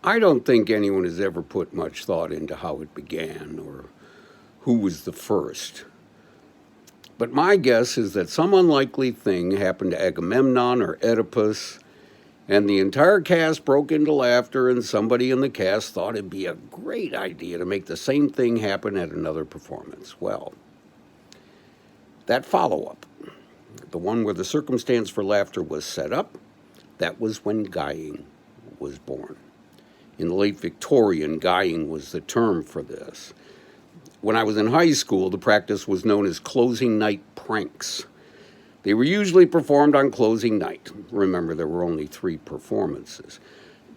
I don't think anyone has ever put much thought into how it began or who was the first. But my guess is that some unlikely thing happened to Agamemnon or Oedipus, and the entire cast broke into laughter, and somebody in the cast thought it'd be a great idea to make the same thing happen at another performance. Well, that follow up, the one where the circumstance for laughter was set up, that was when guying was born. In the late Victorian, guying was the term for this. When I was in high school, the practice was known as closing night pranks. They were usually performed on closing night. Remember, there were only 3 performances.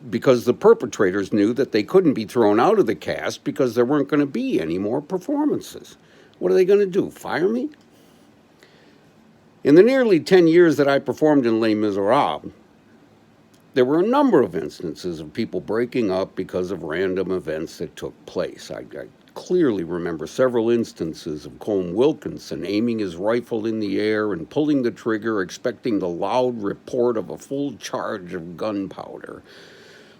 Because the perpetrators knew that they couldn't be thrown out of the cast because there weren't going to be any more performances. What are they going to do, fire me? In the nearly 10 years that I performed in Les Miserables, there were a number of instances of people breaking up because of random events that took place. I clearly remember several instances of Colm Wilkinson aiming his rifle in the air and pulling the trigger, expecting the loud report of a full charge of gunpowder,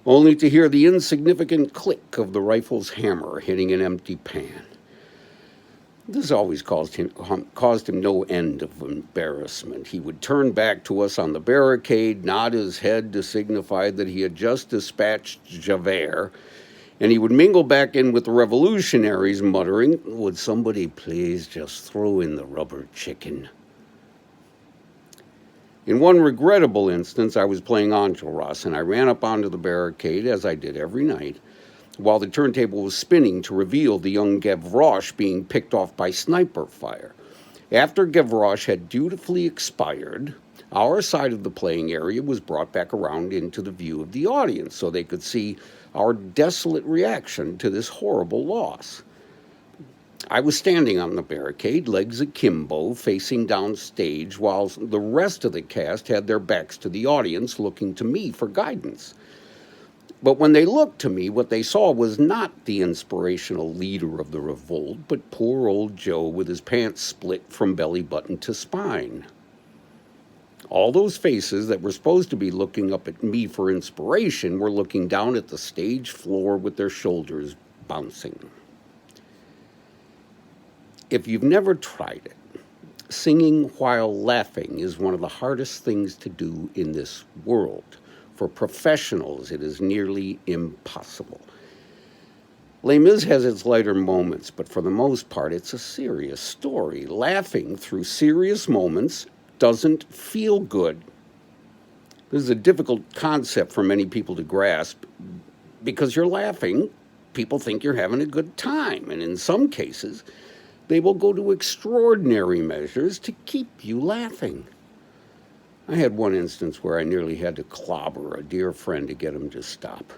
only to hear the insignificant click of the rifle's hammer hitting an empty pan. This always caused him no end of embarrassment. He would turn back to us on the barricade, nod his head to signify that he had just dispatched Javert, and he would mingle back in with the revolutionaries, muttering, "Would somebody please just throw in the rubber chicken?" In one regrettable instance, I was playing Enjolras, and I ran up onto the barricade, as I did every night, while the turntable was spinning to reveal the young Gavroche being picked off by sniper fire. After Gavroche had dutifully expired, our side of the playing area was brought back around into the view of the audience so they could see our desolate reaction to this horrible loss. I was standing on the barricade, legs akimbo, facing downstage, while the rest of the cast had their backs to the audience, looking to me for guidance. But when they looked to me, what they saw was not the inspirational leader of the revolt, but poor old Joe with his pants split from belly button to spine. All those faces that were supposed to be looking up at me for inspiration were looking down at the stage floor with their shoulders bouncing. If you've never tried it, singing while laughing is one of the hardest things to do in this world. For professionals, it is nearly impossible. Les Mis has its lighter moments, but for the most part, it's a serious story. Laughing through serious moments doesn't feel good. This is a difficult concept for many people to grasp. Because you're laughing, people think you're having a good time, and in some cases, they will go to extraordinary measures to keep you laughing. I had one instance where I nearly had to clobber a dear friend to get him to stop.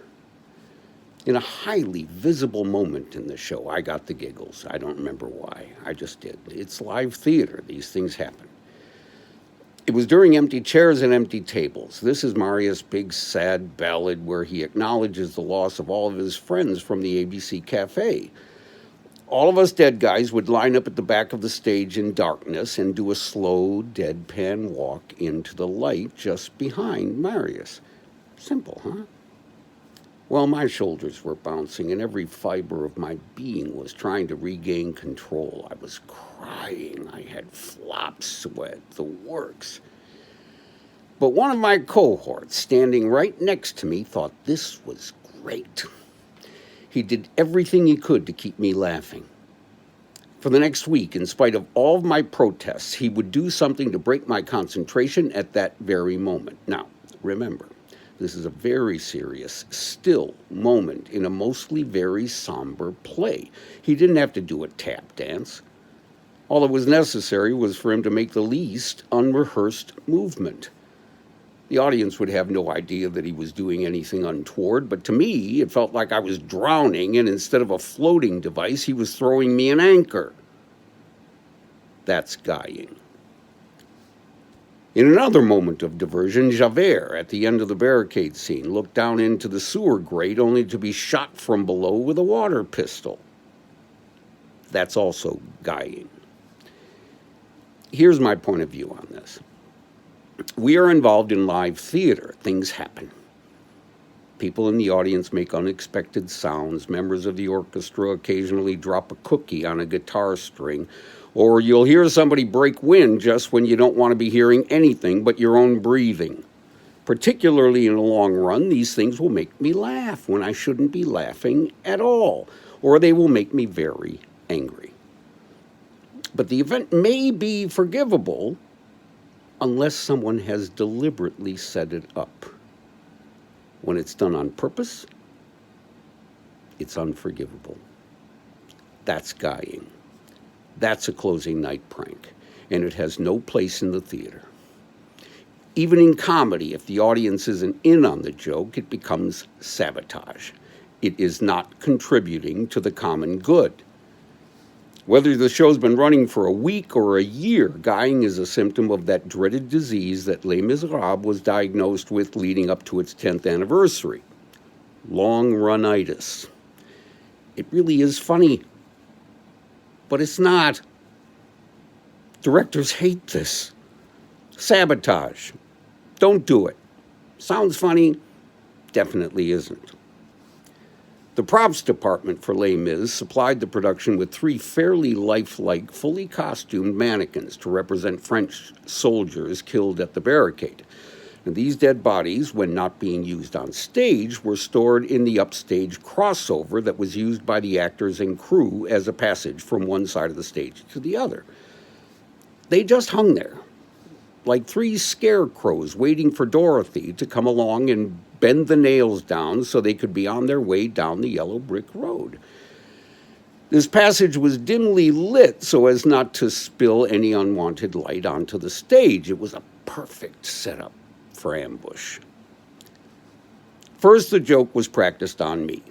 In a highly visible moment in the show, I got the giggles. I don't remember why. I just did. It's live theater. These things happen. It was during Empty Chairs and Empty Tables. This is Marius' big, sad ballad where he acknowledges the loss of all of his friends from the ABC Cafe. All of us dead guys would line up at the back of the stage in darkness and do a slow, deadpan walk into the light just behind Marius. Simple, huh? Well, my shoulders were bouncing and every fiber of my being was trying to regain control. I was crying. I had flop sweat, the works. But one of my cohorts, standing right next to me, thought this was great. He did everything he could to keep me laughing. For the next week, in spite of all of my protests, he would do something to break my concentration at that very moment. Now, remember, this is a very serious, still moment in a mostly very somber play. He didn't have to do a tap dance. All that was necessary was for him to make the least unrehearsed movement. The audience would have no idea that he was doing anything untoward, but to me, it felt like I was drowning, and instead of a floating device, he was throwing me an anchor. That's guying. In another moment of diversion, Javert, at the end of the barricade scene, looked down into the sewer grate only to be shot from below with a water pistol. That's also guying. Here's my point of view on this. We are involved in live theater. Things happen. People in the audience make unexpected sounds. Members of the orchestra occasionally drop a cookie on a guitar string, or you'll hear somebody break wind just when you don't want to be hearing anything but your own breathing. Particularly in the long run, these things will make me laugh when I shouldn't be laughing at all, or they will make me very angry. But the event may be forgivable unless someone has deliberately set it up. When it's done on purpose, it's unforgivable. That's guying. That's a closing night prank, and it has no place in the theater. Even in comedy, if the audience isn't in on the joke, it becomes sabotage. It is not contributing to the common good. Whether the show's been running for a week or a year, guying is a symptom of that dreaded disease that Les Miserables was diagnosed with leading up to its 10th anniversary, long-runitis. It really is funny, but it's not. Directors hate this. Sabotage. Don't do it. Sounds funny, definitely isn't. The props department for Les Mis supplied the production with 3 fairly lifelike, fully costumed mannequins to represent French soldiers killed at the barricade. And these dead bodies, when not being used on stage, were stored in the upstage crossover that was used by the actors and crew as a passage from one side of the stage to the other. They just hung there, like 3 scarecrows waiting for Dorothy to come along and bend the nails down so they could be on their way down the yellow brick road. This passage was dimly lit so as not to spill any unwanted light onto the stage. It was a perfect setup for ambush. First, the joke was practiced on me.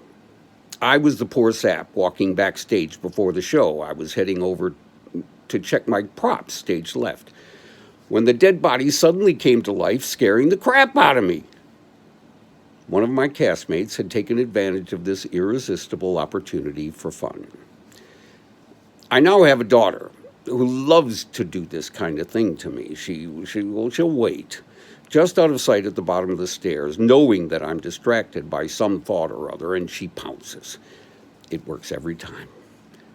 I was the poor sap walking backstage before the show. I was heading over to check my props, stage left, when the dead bodies suddenly came to life, scaring the crap out of me. One of my castmates had taken advantage of this irresistible opportunity for fun. I now have a daughter who loves to do this kind of thing to me. She'll wait, just out of sight at the bottom of the stairs, knowing that I'm distracted by some thought or other, and she pounces. It works every time.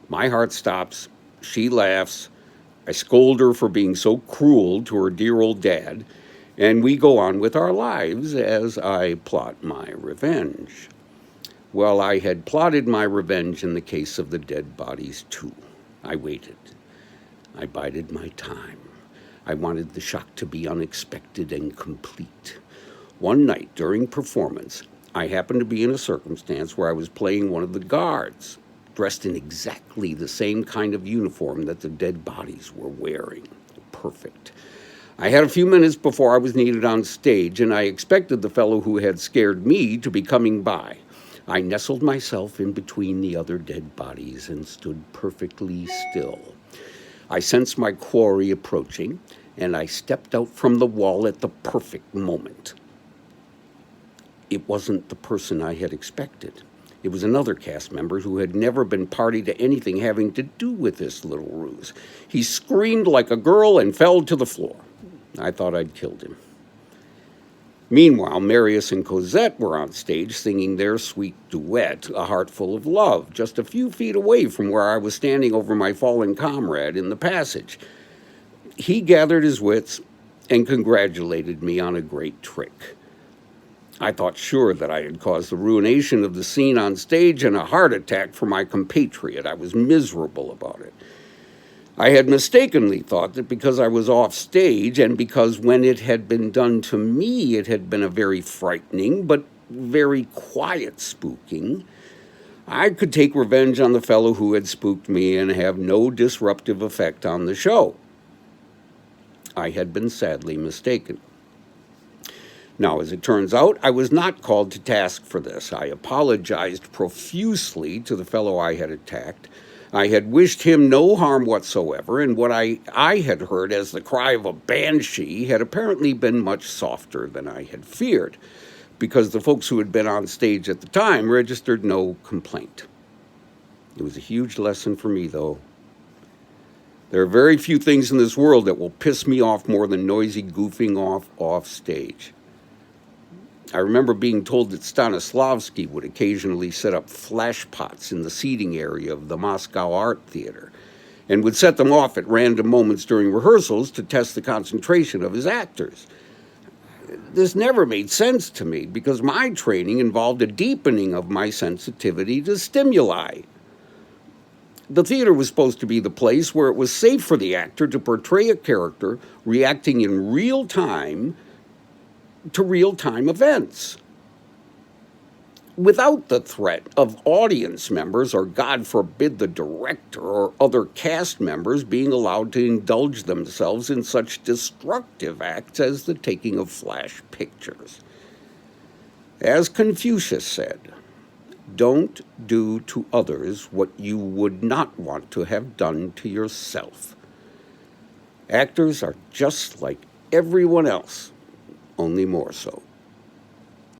My heart stops. She laughs. I scold her for being so cruel to her dear old dad, and we go on with our lives as I plot my revenge. Well, I had plotted my revenge in the case of the dead bodies, too. I waited. I bided my time. I wanted the shock to be unexpected and complete. One night during performance, I happened to be in a circumstance where I was playing one of the guards, dressed in exactly the same kind of uniform that the dead bodies were wearing. Perfect. I had a few minutes before I was needed on stage, and I expected the fellow who had scared me to be coming by. I nestled myself in between the other dead bodies and stood perfectly still. I sensed my quarry approaching, and I stepped out from the wall at the perfect moment. It wasn't the person I had expected. It was another cast member who had never been party to anything having to do with this little ruse. He screamed like a girl and fell to the floor. I thought I'd killed him. Meanwhile, Marius and Cosette were on stage singing their sweet duet, A Heart Full of Love, just a few feet away from where I was standing over my fallen comrade in the passage. He gathered his wits and congratulated me on a great trick. I thought sure that I had caused the ruination of the scene on stage and a heart attack for my compatriot. I was miserable about it. I had mistakenly thought that because I was off stage and because when it had been done to me, it had been a very frightening but very quiet spooking, I could take revenge on the fellow who had spooked me and have no disruptive effect on the show. I had been sadly mistaken. Now, as it turns out, I was not called to task for this. I apologized profusely to the fellow I had attacked. I had wished him no harm whatsoever, and what I had heard as the cry of a banshee had apparently been much softer than I had feared, because the folks who had been on stage at the time registered no complaint. It was a huge lesson for me, though. There are very few things in this world that will piss me off more than noisy goofing off stage. I remember being told that Stanislavski would occasionally set up flash pots in the seating area of the Moscow Art Theater and would set them off at random moments during rehearsals to test the concentration of his actors. This never made sense to me because my training involved a deepening of my sensitivity to stimuli. The theater was supposed to be the place where it was safe for the actor to portray a character reacting in real time to real-time events without the threat of audience members or, God forbid, the director or other cast members being allowed to indulge themselves in such destructive acts as the taking of flash pictures. As Confucius said, don't do to others what you would not want to have done to yourself. Actors are just like everyone else, only more so.